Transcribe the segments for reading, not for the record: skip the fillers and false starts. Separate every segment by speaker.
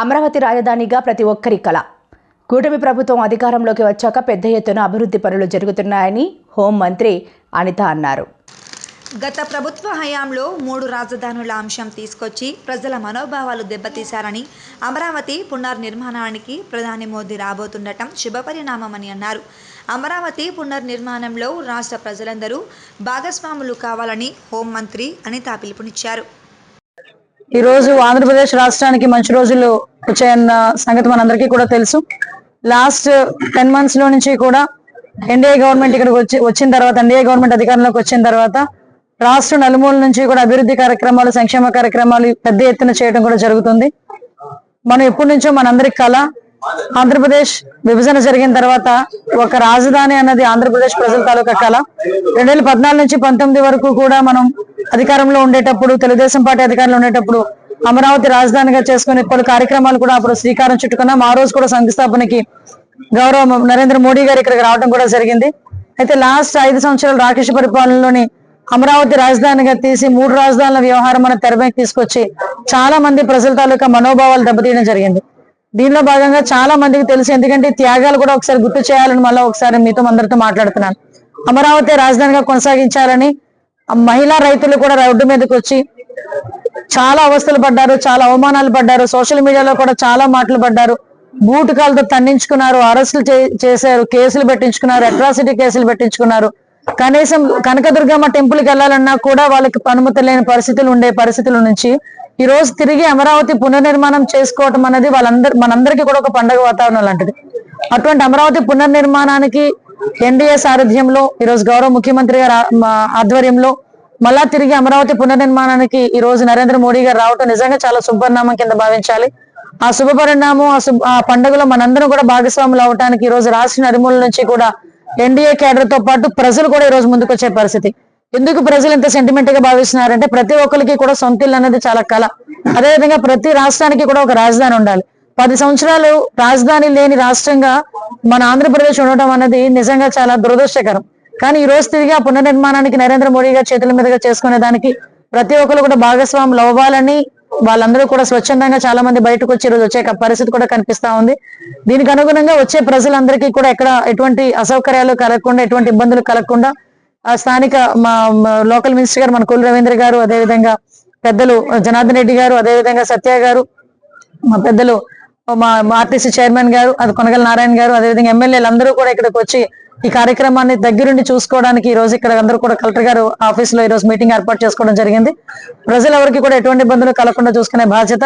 Speaker 1: అమరావతి రాజధానిగా ప్రతి ఒక్కరి కళ. కూటమి ప్రభుత్వం అధికారంలోకి వచ్చాక పెద్ద ఎత్తున అభివృద్ధి పనులు జరుగుతున్నాయని హోంమంత్రి అనిత అన్నారు.
Speaker 2: గత ప్రభుత్వ హయాంలో 3 రాజధానుల అంశం తీసుకొచ్చి ప్రజల మనోభావాలు దెబ్బతీశారని, అమరావతి పునర్నిర్మాణానికి ప్రధాని మోదీ రాబోతుండటం శుభపరిణామమని అన్నారు. అమరావతి పునర్నిర్మాణంలో రాష్ట్ర ప్రజలందరూ భాగస్వాములు కావాలని హోంమంత్రి అనిత పిలుపునిచ్చారు.
Speaker 3: ఈరోజు ఆంధ్రప్రదేశ్ రాష్ట్రానికి మంచి రోజులు వచ్చాయన్న సంగతి మనందరికీ కూడా తెలుసు. లాస్ట్ 10 months లో నుంచి కూడా ఎన్డీఏ గవర్నమెంట్ ఇక్కడికి వచ్చిన తర్వాత, ఎన్డీఏ గవర్నమెంట్ అధికారంలోకి వచ్చిన తర్వాత రాష్ట్ర నలుమూల నుంచి కూడా అభివృద్ధి కార్యక్రమాలు, సంక్షేమ కార్యక్రమాలు పెద్ద ఎత్తున చేయడం కూడా జరుగుతుంది. మనం ఎప్పటి నుంచో మనందరి కళ, ఆంధ్రప్రదేశ్ విభజన జరిగిన తర్వాత ఒక రాజధాని అన్నది ఆంధ్రప్రదేశ్ ప్రజల తాలూకా కళ. 2014 నుంచి 19 వరకు కూడా మనం అధికారంలో ఉండేటప్పుడు, తెలుగుదేశం పార్టీ అధికారంలో ఉండేటప్పుడు అమరావతి రాజధానిగా చేసుకుని పలు కార్యక్రమాలు కూడా అప్పుడు శ్రీకారం చుట్టుకున్నాం. ఆ రోజు కూడా శంకుస్థాపనకి గౌరవ నరేంద్ర మోడీ గారు ఇక్కడికి రావడం కూడా జరిగింది. అయితే లాస్ట్ 5 సంవత్సరాలు రాకేష్ పరిపాలనలోని అమరావతి రాజధానిగా తీసి 3 రాజధానుల వ్యవహారం మన తెరపైకి తీసుకొచ్చి చాలా మంది ప్రజల తాలూకా మనోభావాలు దెబ్బతీయడం జరిగింది. దీనిలో భాగంగా చాలా మందికి తెలుసు, ఎందుకంటే త్యాగాలు కూడా ఒకసారి గుర్తు చేయాలని మళ్ళీ ఒకసారి మీతో అందరితో మాట్లాడుతున్నాను. అమరావతి రాజధానిగా కొనసాగించాలని మహిళా రైతులు కూడా రోడ్డు మీదకి వచ్చి చాలా అవస్థలు పడ్డారు, చాలా అవమానాలు పడ్డారు. సోషల్ మీడియాలో కూడా చాలా మాటలు పడ్డారు. బూటకాలతో తన్నించుకున్నారు, అరెస్టులు చేశారు, కేసులు పెట్టించుకున్నారు, అట్రాసిటీ కేసులు పెట్టించుకున్నారు. కనీసం కనకదుర్గమ్మ టెంపుల్కి వెళ్ళాలన్నా కూడా వాళ్ళకి అనుమతి లేని పరిస్థితుల నుంచి ఈ రోజు తిరిగి అమరావతి పునర్నిర్మాణం చేసుకోవటం అనేది మనందరికీ కూడా ఒక పండుగ వాతావరణం లాంటిది. అటువంటి అమరావతి పునర్నిర్మాణానికి ఎన్డీఏ సారథ్యంలో ఈరోజు గౌరవ ముఖ్యమంత్రి గారి ఆధ్వర్యంలో మళ్ళా తిరిగి అమరావతి పునర్నిర్మాణానికి ఈ రోజు నరేంద్ర మోడీ గారు రావటం నిజంగా చాలా శుభపరిణామం కింద భావించాలి. ఆ శుభపరిణామం, ఆ పండుగలో మనందరం కూడా భాగస్వాములు అవడానికి ఈ రోజు రాష్ట్ర నలుమూల నుంచి కూడా ఎన్డీఏ కేడర్ తో పాటు ప్రజలు కూడా ఈ రోజు ముందుకు వచ్చే పరిస్థితి. ఎందుకు ప్రజలు ఇంత సెంటిమెంట్ గా భావిస్తున్నారంటే ప్రతి ఒక్కరికి కూడా సొంత ఇల్లు అనేది చాలా కళ. అదేవిధంగా ప్రతి రాష్ట్రానికి కూడా ఒక రాజధాని ఉండాలి. 10 సంవత్సరాలు రాజధాని లేని రాష్ట్రంగా మన ఆంధ్రప్రదేశ్ ఉండటం అనేది నిజంగా చాలా దురదృష్టకరం. కానీ ఈ రోజు తిరిగి ఆ పునర్నిర్మాణానికి నరేంద్ర మోడీ గారి చేతుల మీదుగా చేసుకునే దానికి ప్రతి ఒక్కరు కూడా భాగస్వాములు అవ్వాలని వాళ్ళందరూ కూడా స్వచ్ఛందంగా చాలా మంది బయటకు వచ్చి ఈరోజు వచ్చే పరిస్థితి కూడా కనిపిస్తా ఉంది. దీనికి అనుగుణంగా వచ్చే ప్రజలందరికీ కూడా ఎటువంటి అసౌకర్యాలు కలగకుండా, ఎటువంటి ఇబ్బందులు కలగకుండా స్థానిక మా లోకల్ మినిస్టర్ గారు మన కొల్లు రవీంద్ర గారు, అదేవిధంగా పెద్దలు జనార్దన్ రెడ్డి గారు, అదేవిధంగా సత్య గారు, మా పెద్దలు మా ఆర్టీసీ చైర్మన్ గారు, అది కొనగల నారాయణ గారు, అదేవిధంగా ఎమ్మెల్యేలు అందరూ కూడా ఇక్కడికి వచ్చి ఈ కార్యక్రమాన్ని దగ్గరుండి చూసుకోవడానికి ఈ రోజు ఇక్కడ అందరూ కూడా కలెక్టర్ గారు ఆఫీస్ లో ఈ రోజు మీటింగ్ ఏర్పాటు చేసుకోవడం జరిగింది. ప్రజలెవరికి కూడా ఎటువంటి ఇబ్బందులు కలగకుండా చూసుకునే బాధ్యత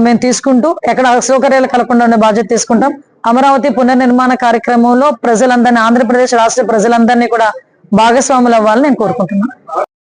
Speaker 3: మేము తీసుకుంటూ, ఎక్కడ అసౌకర్యాలు కలగకుండా ఉండే బాధ్యత తీసుకుంటాం. అమరావతి పునర్నిర్మాణ కార్యక్రమంలో ప్రజలందరినీ, ఆంధ్రప్రదేశ్ రాష్ట్ర ప్రజలందరినీ కూడా భాగస్వాములు అవ్వాలని నేను కోరుకుంటున్నాను.